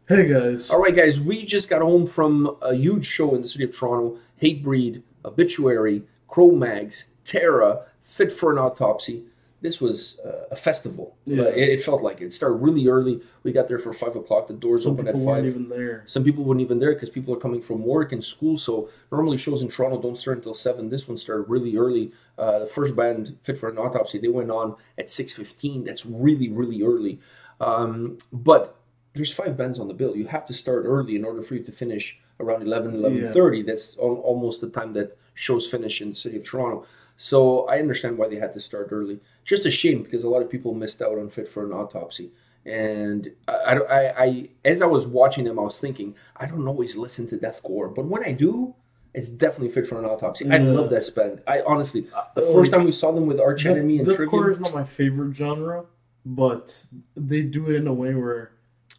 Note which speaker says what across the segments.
Speaker 1: Hey guys.
Speaker 2: All right, guys, we just got home from a huge show in the city of Toronto. Hatebreed, Obituary, Cro-Mags, Terra, Fit for an Autopsy. This was a festival.
Speaker 1: Yeah.
Speaker 2: It felt like it. It started really early. We got there for 5 o'clock. The doors
Speaker 1: Some
Speaker 2: opened at
Speaker 1: people
Speaker 2: 5.
Speaker 1: weren't even there.
Speaker 2: Some people weren't even there because people are coming from work and school. So normally shows in Toronto don't start until 7. This one started really early. The first band, Fit for an Autopsy, they went on at 6:15. That's really, really early. But there's 5 bands on the bill. You have to start early in order for you to finish around 11:30.
Speaker 1: Yeah.
Speaker 2: That's almost the time that shows finish in the city of Toronto. So I understand why they had to start early. Just a shame because a lot of people missed out on Fit for an Autopsy. And as I was watching them, I was thinking, I don't always listen to deathcore, but when I do, it's definitely Fit for an Autopsy. I love that band. I honestly, the first time we saw them with Arch Enemy and Trivium.
Speaker 1: Deathcore is not my favorite genre, but they do it in a way where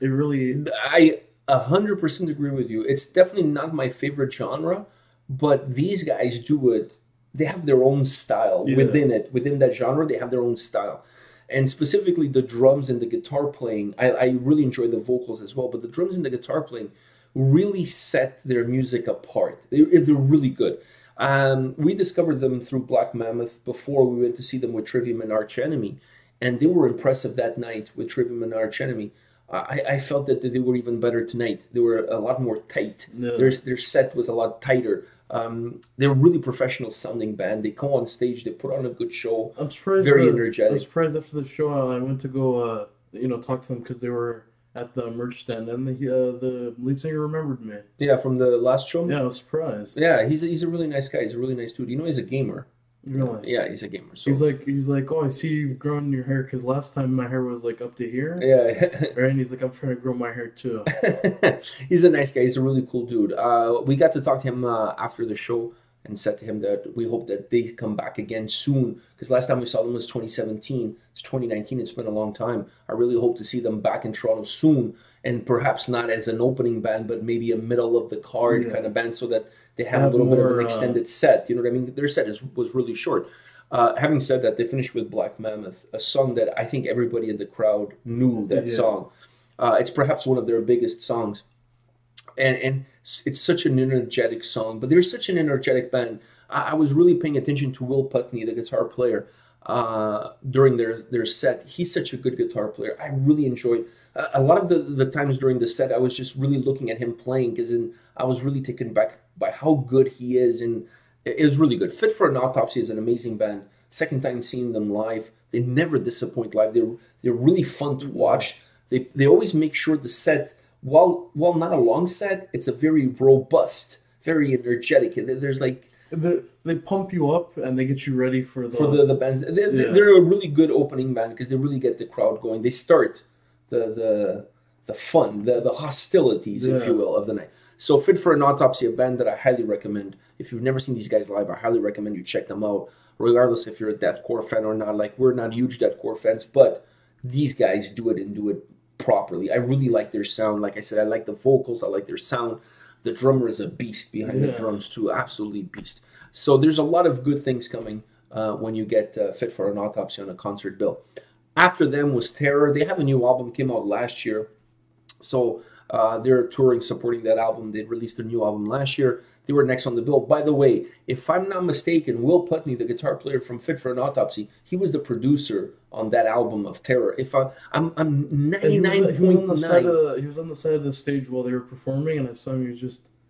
Speaker 1: it really...
Speaker 2: I 100% agree with you. It's definitely not my favorite genre, but these guys do it. They have their own style within it. Within that genre, they have their own style. And specifically the drums and the guitar playing, I really enjoy the vocals as well, but the drums and the guitar playing really set their music apart. They're really good. We discovered them through Black Mammoth before we went to see them with Trivium and Arch Enemy, and they were impressive that night with Trivium and Arch Enemy. I felt that they were even better tonight. They were a lot more tight.
Speaker 1: Yeah.
Speaker 2: Their set was a lot tighter. They're a really professional sounding band. They come on stage, they put on a good show.
Speaker 1: I'm surprised.
Speaker 2: Very energetic.
Speaker 1: I'm surprised after the show I went to go, talk to them because they were at the merch stand, and the lead singer remembered me.
Speaker 2: Yeah, from the last show.
Speaker 1: Yeah, I was surprised.
Speaker 2: Yeah, he's a really nice guy. He's a really nice dude. You know, he's a gamer.
Speaker 1: Really?
Speaker 2: Yeah, he's a gamer. So.
Speaker 1: He's like, oh, I see you've grown your hair because last time my hair was like up to here.
Speaker 2: Yeah.
Speaker 1: Right, and he's like, I'm trying to grow my hair too.
Speaker 2: He's a nice guy. He's a really cool dude. We got to talk to him after the show and said to him that we hope that they come back again soon because last time we saw them was 2017. It's 2019. It's been a long time. I really hope to see them back in Toronto soon, and perhaps not as an opening band, but maybe a middle of the card kind of band so that they have a little bit of an extended set. You know what I mean? Their set was really short. Having said that, they finished with Black Mammoth, a song that I think everybody in the crowd knew that song. It's perhaps one of their biggest songs. And it's such an energetic song, but they're such an energetic band. I was really paying attention to Will Putney, the guitar player, during their set. He's such a good guitar player. I really enjoyed a lot of the times during the set. I was just really looking at him playing because I was really taken back by how good he is, and it was really good. Fit for an Autopsy is an amazing band. Second time seeing them live, they never disappoint live. They're really fun to watch. They always make sure the set, while not a long set, it's a very robust, very energetic. There's like
Speaker 1: they pump you up and they get you ready for
Speaker 2: the bands. They're a really good opening band because they really get the crowd going. They start the fun, the hostilities, if you will, of the night. So Fit for an Autopsy, a band that I highly recommend. If you've never seen these guys live, I highly recommend you check them out, regardless if you're a deathcore fan or not. Like, we're not huge deathcore fans, but these guys do it and do it properly. I really like their sound. Like I said, I like the vocals. I like their sound. The drummer is a beast behind the drums too. Absolutely beast. So there's a lot of good things coming when you get Fit for an Autopsy on a concert bill. After them was Terror. They have a new album, came out last year. So they're touring, supporting that album. They released a new album last year. They were next on the bill. By the way, if I'm not mistaken, Will Putney, the guitar player from Fit for an Autopsy, he was the producer on that album of Terror. If I'm 99.9.
Speaker 1: He was on the side of the stage while they were performing, and I saw him.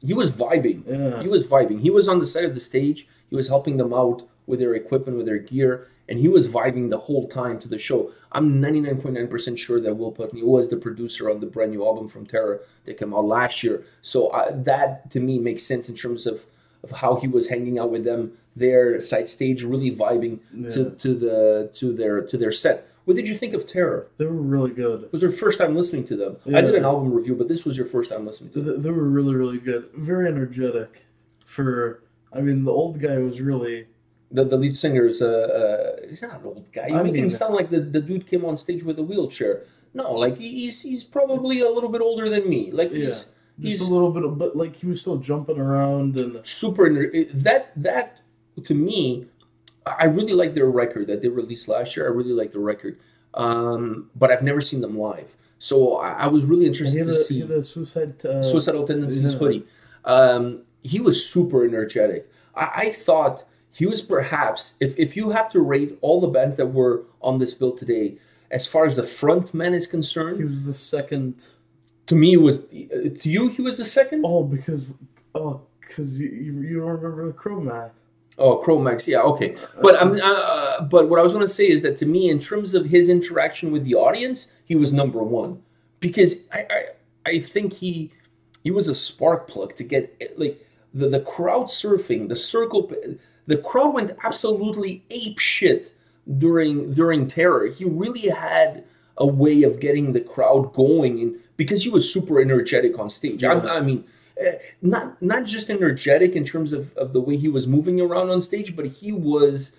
Speaker 2: He was vibing.
Speaker 1: Yeah.
Speaker 2: He was vibing. He was on the side of the stage. He was helping them out with their equipment, with their gear, and he was vibing the whole time to the show. I'm 99.9% sure that Will Putney was the producer on the brand new album from Terror that came out last year. So that, to me, makes sense in terms of how he was hanging out with them there, side stage, really vibing to their set. What did you think of Terror?
Speaker 1: They were really good.
Speaker 2: It was your first time listening to them. Yeah. I did an album review, but this was your first time listening to them.
Speaker 1: They were really, really good. Very energetic. The old guy was really...
Speaker 2: The lead singer is he's not an old guy. You make him sound like the dude came on stage with a wheelchair. No, like he's probably a little bit older than me. Like he's
Speaker 1: a little bit, but like he was still jumping around and
Speaker 2: super. That to me, I really like their record that they released last year. I really like the record. but I've never seen them live. So I was really interested to see.
Speaker 1: He had a
Speaker 2: suicidal tendencies hoodie. He was super energetic. I thought he was perhaps, if you have to rate all the bands that were on this bill today, as far as the front man is concerned,
Speaker 1: he was the second.
Speaker 2: To me, to you, he was the second?
Speaker 1: Because you don't remember the Cro-Mags.
Speaker 2: Oh, Cro-Mags, yeah, okay. But but what I was going to say is that to me, in terms of his interaction with the audience, he was number one, because I think he was a spark plug to get like the crowd surfing, the circle. The crowd went absolutely ape shit during Terror. He really had a way of getting the crowd going, and because he was super energetic on stage.
Speaker 1: Yeah.
Speaker 2: I mean. Not just energetic in terms of the way he was moving around on stage, but he was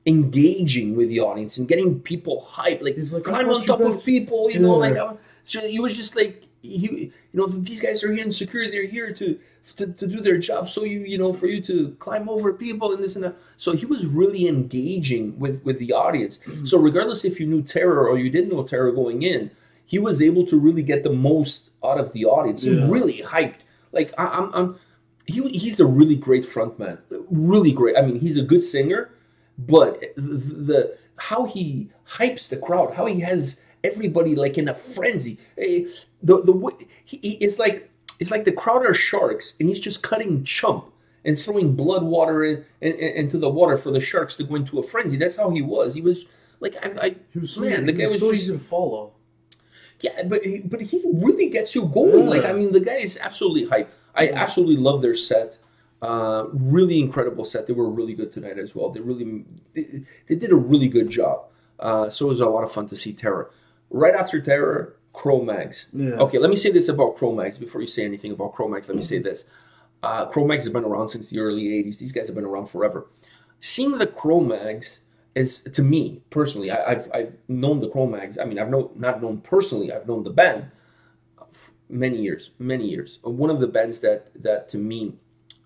Speaker 2: engaging with the audience and getting people hyped, like climb on top of people, you know, like he was just like these guys are here in security, they're here to do their job, so for you to climb over people and this and that. So he was really engaging with the audience. Mm-hmm. So regardless if you knew Terror or you didn't know Terror going in, he was able to really get the most out of the audience. He really hyped. Like he's a really great frontman, really great. I mean, he's a good singer, but how he hypes the crowd, how he has everybody like in a frenzy. The way it's like the crowd are sharks, and he's just cutting chump and throwing blood water into the water for the sharks to go into a frenzy. That's how he was. He was like the guy was
Speaker 1: so
Speaker 2: just
Speaker 1: easy to follow.
Speaker 2: Yeah, but he really gets you going. Yeah. Like, I mean, the guy is absolutely hype. I absolutely love their set. Really incredible set. They were really good tonight as well. They did a really good job. So it was a lot of fun to see Terror. Right after Terror, Cro-Mags. Yeah. Okay, let me say this about Cro-Mags before you say anything about Cro-Mags. Let me say this. Cro-Mags have been around since the early 80s. These guys have been around forever. Seeing the Cro-Mags is, to me personally, I've known the Cro-Mags. I mean, I've not known personally. I've known the band many years. One of the bands that to me,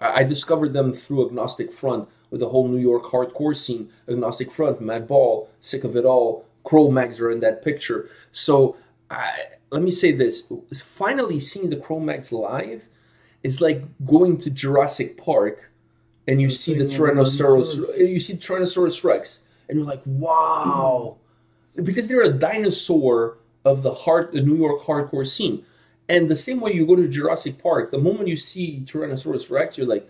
Speaker 2: I discovered them through Agnostic Front with the whole New York hardcore scene. Agnostic Front, Mad Ball, Sick of It All, Cro-Mags are in that picture. So let me say this: finally seeing the Cro-Mags live is like going to Jurassic Park and you see the Tyrannosaurus Rex. And you're like, wow. Because they're a dinosaur of the New York hardcore scene. And the same way you go to Jurassic Park, the moment you see Tyrannosaurus Rex, you're like,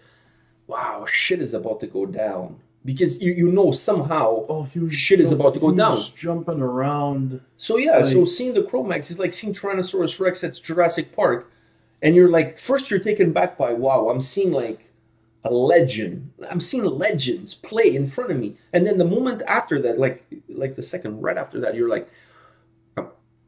Speaker 2: wow, shit is about to go down. Because you know somehow shit is about to go down.
Speaker 1: Jumping around.
Speaker 2: So so seeing the Cro-Mags is like seeing Tyrannosaurus Rex at Jurassic Park. And you're like, first you're taken back by, wow, I'm seeing like a legend. I'm seeing legends play in front of me. And then the moment after that, like the second right after that, you're like,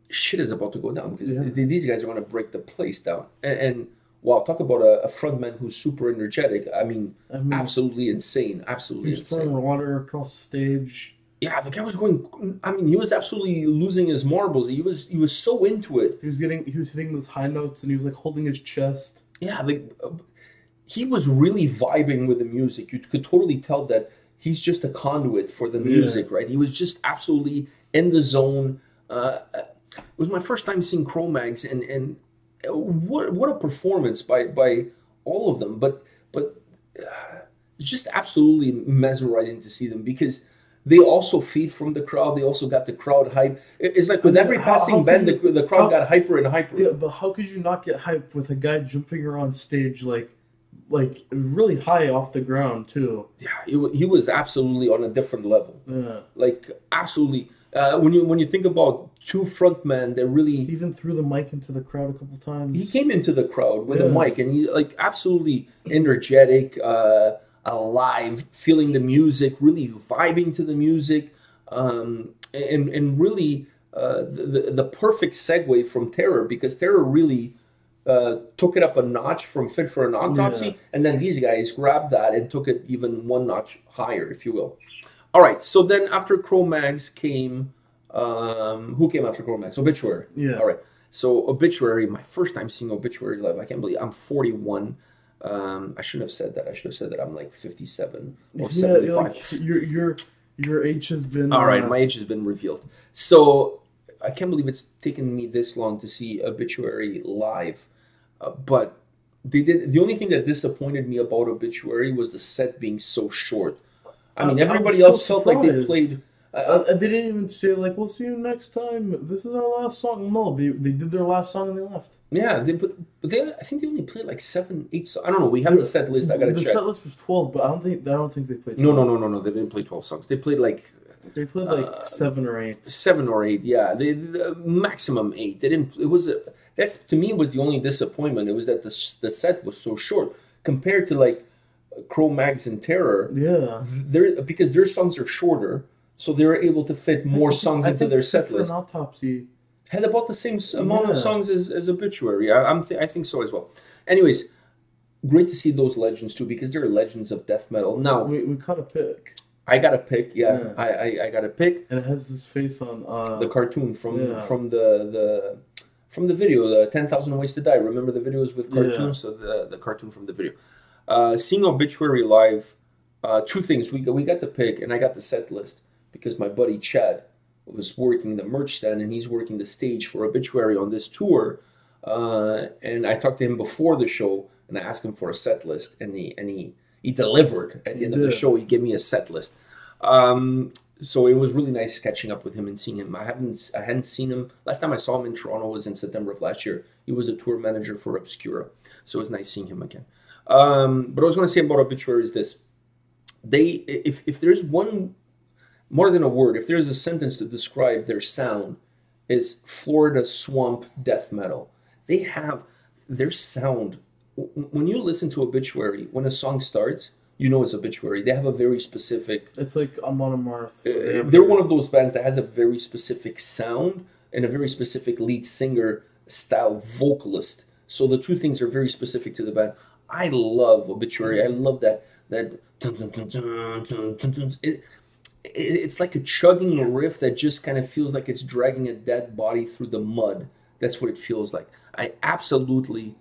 Speaker 2: shit is about to go down because these guys are going to break the place down. And wow, talk about a frontman who's super energetic. I mean absolutely insane. Absolutely insane.
Speaker 1: He was throwing water across the stage.
Speaker 2: Yeah, the guy was going. I mean, he was absolutely losing his marbles. He was so into it.
Speaker 1: He was hitting those high notes, and he was like holding his chest.
Speaker 2: Yeah, he was really vibing with the music. You could totally tell that he's just a conduit for the music, right? He was just absolutely in the zone. It was my first time seeing Cro-Mags, and what a performance by all of them. But it's just absolutely mesmerizing to see them because they also feed from the crowd. They also got the crowd hype. It's like with every passing band, the crowd got hyper and hyper.
Speaker 1: Yeah, but how could you not get hype with a guy jumping around stage like really high off the ground too?
Speaker 2: Yeah, he was absolutely on a different level.
Speaker 1: Yeah,
Speaker 2: like absolutely. When you think about two frontmen, they really
Speaker 1: he even threw the mic into the crowd a couple times.
Speaker 2: He came into the crowd with a mic, and he like absolutely energetic, alive, feeling the music, really vibing to the music, and really the perfect segue from Terror, because Terror really took it up a notch from Fit for an Autopsy, and then these guys grabbed that and took it even one notch higher, if you will. All right, so then after Cro-Mags came, who came after Cro-Mags? Obituary.
Speaker 1: Yeah.
Speaker 2: All right, so Obituary, my first time seeing Obituary live, I can't believe I'm 41. I shouldn't have said that. I should have said that I'm like 57 or 75.
Speaker 1: Like your age has been...
Speaker 2: All right, my age has been revealed. So I can't believe it's taken me this long to see Obituary live. But they did. The only thing that disappointed me about Obituary was the set being so short. I mean, everybody else felt like they played.
Speaker 1: They didn't even say like, "We'll see you next time. This is our last song." No, they did their last song and they left.
Speaker 2: Yeah, I think they only played like 7, 8 songs. I don't know. We have the set list. I gotta check.
Speaker 1: The set list was 12, but I don't think they played
Speaker 2: 12. No. They didn't play 12 songs. They played like
Speaker 1: 7 or 8.
Speaker 2: 7 or 8. Yeah, the maximum 8. They didn't. It was that's to me was the only disappointment. It was that the set was so short compared to like Cro-Mags and Terror.
Speaker 1: Yeah,
Speaker 2: because their songs are shorter, so they were able to fit more songs into their set list.
Speaker 1: Autopsy
Speaker 2: had about the same amount of songs as Obituary. I think so as well. Anyways, great to see those legends too, because they're legends of death metal. Now
Speaker 1: we cut a pick.
Speaker 2: I got a pick. Yeah. I got a pick.
Speaker 1: And it has his face on
Speaker 2: the cartoon from the video, the 10,000 Ways to Die. Remember the videos with cartoons? So the cartoon from the video. Seeing Obituary live, 2 things. We got the pick, and I got the set list because my buddy Chad was working the merch stand, and he's working the stage for Obituary on this tour. And I talked to him before the show, and I asked him for a set list, and he delivered at the end of the show. He gave me a set list. So it was really nice catching up with him and seeing him. I hadn't seen him. Last time I saw him in Toronto was in September of last year. He was a tour manager for Obscura. So it was nice seeing him again. But I was going to say about Obituary is this. If there's one, more than a word, if there's a sentence to describe their sound, is Florida swamp death metal. They have their sound. When you listen to Obituary, when a song starts, you know it's Obituary. They have a very specific...
Speaker 1: It's like Amon Amarth.
Speaker 2: They're one of those bands that has a very specific sound and a very specific lead singer style vocalist. So the 2 things are very specific to the band. I love Obituary. I love that it's like a chugging riff that just kind of feels like it's dragging a dead body through the mud. That's what it feels like. I absolutely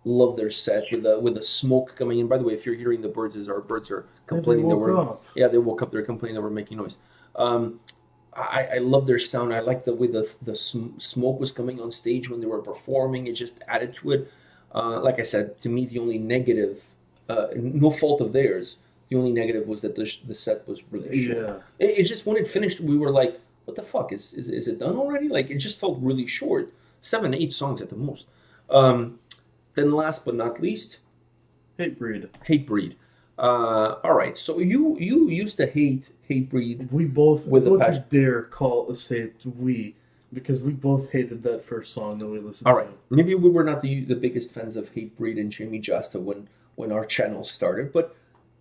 Speaker 2: love their set with the smoke coming in. By the way, if you're hearing the birds, our birds are complaining they woke up. They're complaining that we're making noise. I love their sound. I like the way the smoke was coming on stage when they were performing. It just added to it. Like I said, to me, the only negative, no fault of theirs, the only negative was that the set was really short. Yeah. It just, when it finished, we were like, what the fuck? Is it done already? Like, it just felt really short. 7, 8 songs at the most. Then last but not least, Hatebreed. All right, so you used to hate Hatebreed.
Speaker 1: We both dare say it's we, because we both hated that first song that we listened to.
Speaker 2: All right, maybe we were not the biggest fans of Hatebreed and Jamie Justa when our channel started, but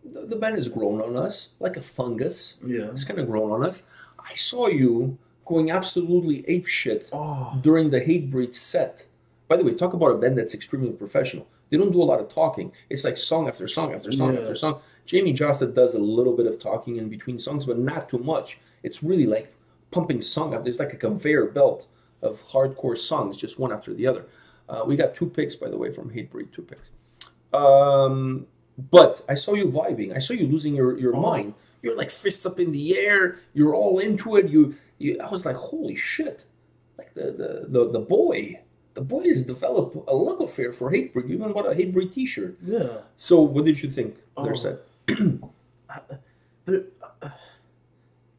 Speaker 2: the band has grown on us like a fungus. Yeah, it's kind of grown on us. I saw you going absolutely apeshit during the Hatebreed set. By the way, talk about a band that's extremely professional. They don't do a lot of talking. It's like song after song after song after song. Jamie Justa does a little bit of talking in between songs, but not too much. It's really like pumping song up. There's like a conveyor belt of hardcore songs, just one after the other. We got 2 picks, by the way, from Hatebreed, 2 picks. But I saw you vibing. I saw you losing your mind. You're like fists up in the air. You're all into it. I was like, holy shit! Like the boy. The boy has developed a love affair for Hatebreed. You even bought a Hatebreed T-shirt. Yeah. So, what did you think? Their set.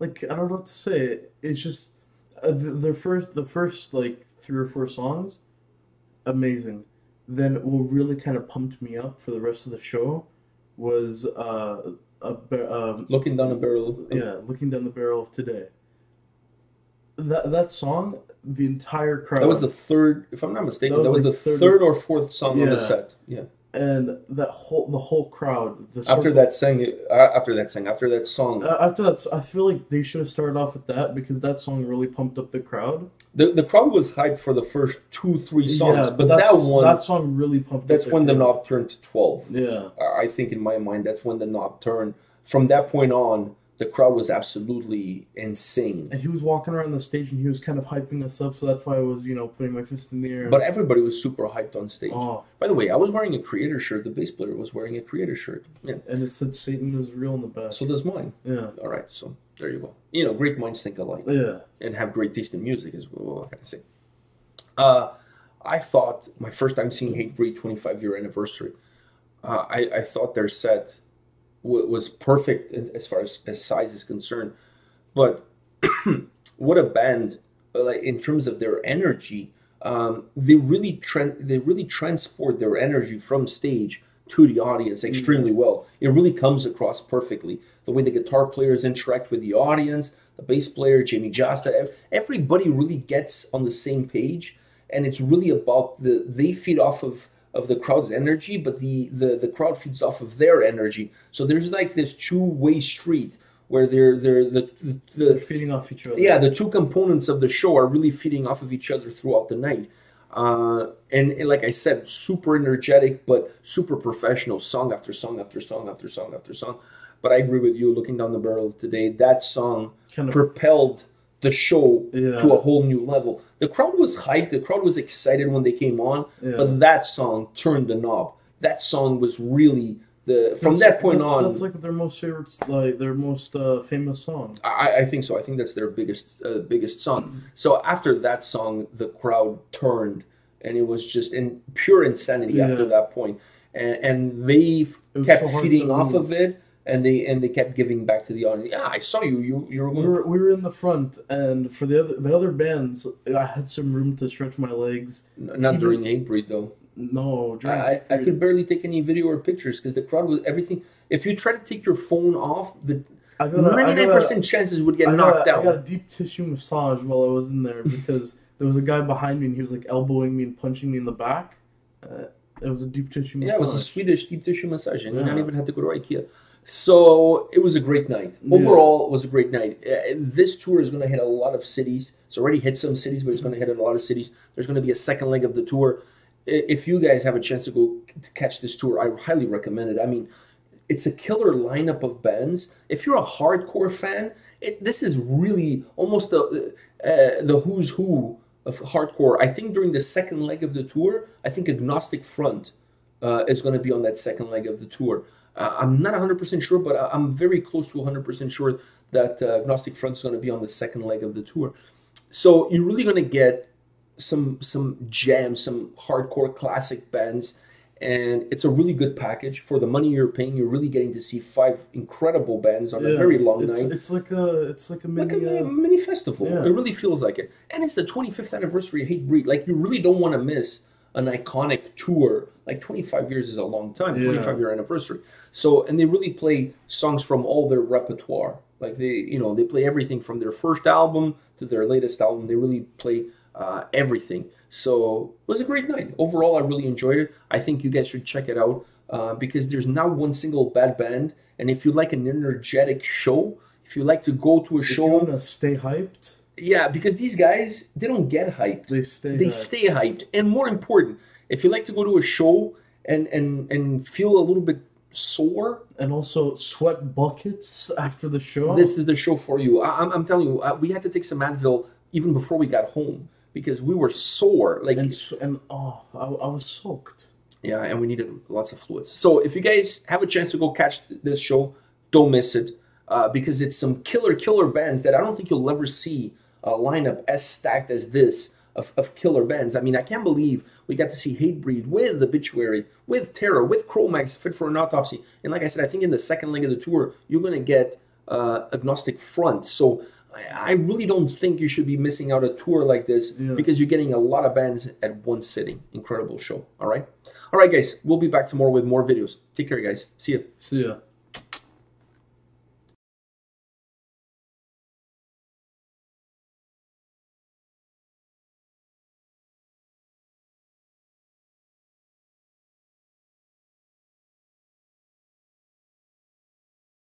Speaker 1: Like, I don't know what to say. It's just the first like 3 or 4 songs, amazing. Then what really kind of pumped me up for the rest of the show was
Speaker 2: Looking Down the Barrel.
Speaker 1: Looking Down the Barrel of Today. That song, the entire crowd.
Speaker 2: That was the 3rd, if I'm not mistaken. That was the 3rd or 4th song on the set. Yeah.
Speaker 1: And the whole crowd.
Speaker 2: After that song.
Speaker 1: After that, I feel like they should have started off with that, because that song really pumped up the crowd.
Speaker 2: The crowd was hyped for the first 2-3 songs, but that song really pumped. That's when the knob turned to 12. Yeah, I think in my mind that's when the knob turned. From that point on, the crowd was absolutely insane.
Speaker 1: And he was walking around the stage and he was kind of hyping us up, so that's why I was, putting my fist in the air.
Speaker 2: But everybody was super hyped on stage. By the way, I was wearing a Creator shirt. The bass player was wearing a Creator shirt. Yeah.
Speaker 1: And it said Satan is real in the back.
Speaker 2: So does mine. Yeah. All right, so There you go. You know, great minds think alike.
Speaker 1: Yeah.
Speaker 2: And have great taste in music is what can I say. I thought my first time seeing Hatebreed 25-year anniversary, I thought their set was perfect as far as size is concerned. But what a band, like in terms of their energy, they really transport their energy from stage to the audience extremely well. It really comes across perfectly. The way the guitar players interact with the audience, the bass player, Jamie Josta, everybody really gets on the same page. And it's really about they feed off of the crowd's energy, but the crowd feeds off of their energy. So there's like this two-way street where they're
Speaker 1: feeding off each other.
Speaker 2: Yeah, the two components of the show are really feeding off of each other throughout the night. And like I said, super energetic, but super professional, song after song after song after song after song. But I agree with you, looking down the barrel of today, that song propelled the show to a whole new level. The crowd was hyped, the crowd was excited when they came on, but that song turned the knob. That song was really from that point on.
Speaker 1: That's like their most favorite, like their most famous song.
Speaker 2: I think so. I think that's their biggest song. So after that song, the crowd turned, and it was just in pure insanity after that point. And they kept feeding off of it. And they kept giving back to the audience. Yeah, I saw you. You were going.
Speaker 1: We were in the front, and for the other bands, I had some room to stretch my legs.
Speaker 2: Not during Hatebreed though.
Speaker 1: No,
Speaker 2: I could barely take any video or pictures because the crowd was everything. If you try to take your phone off, the 99% chances would get knocked out.
Speaker 1: I got a deep tissue massage while I was in there because there was a guy behind me and he was like elbowing me and punching me in the back. It was a deep tissue massage.
Speaker 2: Yeah, it was a Swedish deep tissue massage, and you don't even have to go to IKEA. So it was a great night. Overall, it was a great night. This tour is going to hit a lot of cities. It's already hit some cities, but it's going to hit a lot of cities. There's going to be a second leg of the tour. If you guys have a chance to go to catch this tour, I highly recommend it. I mean, it's a killer lineup of bands. If you're a hardcore fan, this is really almost the who's who of hardcore. I think during the second leg of the tour, I think Agnostic Front is going to be on that second leg of the tour. I'm not 100% sure, but I'm very close to 100% sure that Agnostic Front is going to be on the second leg of the tour. So you're really going to get some jams, some hardcore classic bands, and it's a really good package. For the money you're paying, you're really getting to see 5 incredible bands on a very long night.
Speaker 1: It's like a
Speaker 2: mini festival. Yeah. It really feels like it. And it's the 25th anniversary of Hatebreed. Like, you really don't want to miss an iconic tour. Like, 25 years is a long time, 25-year anniversary. So, and they really play songs from all their repertoire. Like, they play everything from their first album to their latest album. They really play everything. So it was a great night. Overall, I really enjoyed it. I think you guys should check it out because there's not one single bad band. And if you like an energetic show, if you like to go to a show,
Speaker 1: you want to stay hyped.
Speaker 2: Yeah, because these guys, they don't get hyped. They stay hyped. And more important, if you like to go to a show and feel a little bit sore
Speaker 1: and also sweat buckets after the show,
Speaker 2: this is the show for you. I'm telling you, we had to take some Advil even before we got home because we were sore. Like,
Speaker 1: I was soaked.
Speaker 2: Yeah, and we needed lots of fluids. So if you guys have a chance to go catch this show, don't miss it because it's some killer bands that I don't think you'll ever see a lineup as stacked as this of killer bands. I mean, I can't believe we got to see Hatebreed with Obituary, with Terror, with Cro-Mags, Fit for an Autopsy. And like I said, I think in the second leg of the tour, you're going to get Agnostic Front. So I really don't think you should be missing out a tour like this because you're getting a lot of bands at one sitting. Incredible show. All right, guys. We'll be back tomorrow with more videos. Take care, guys. See ya.
Speaker 1: See ya.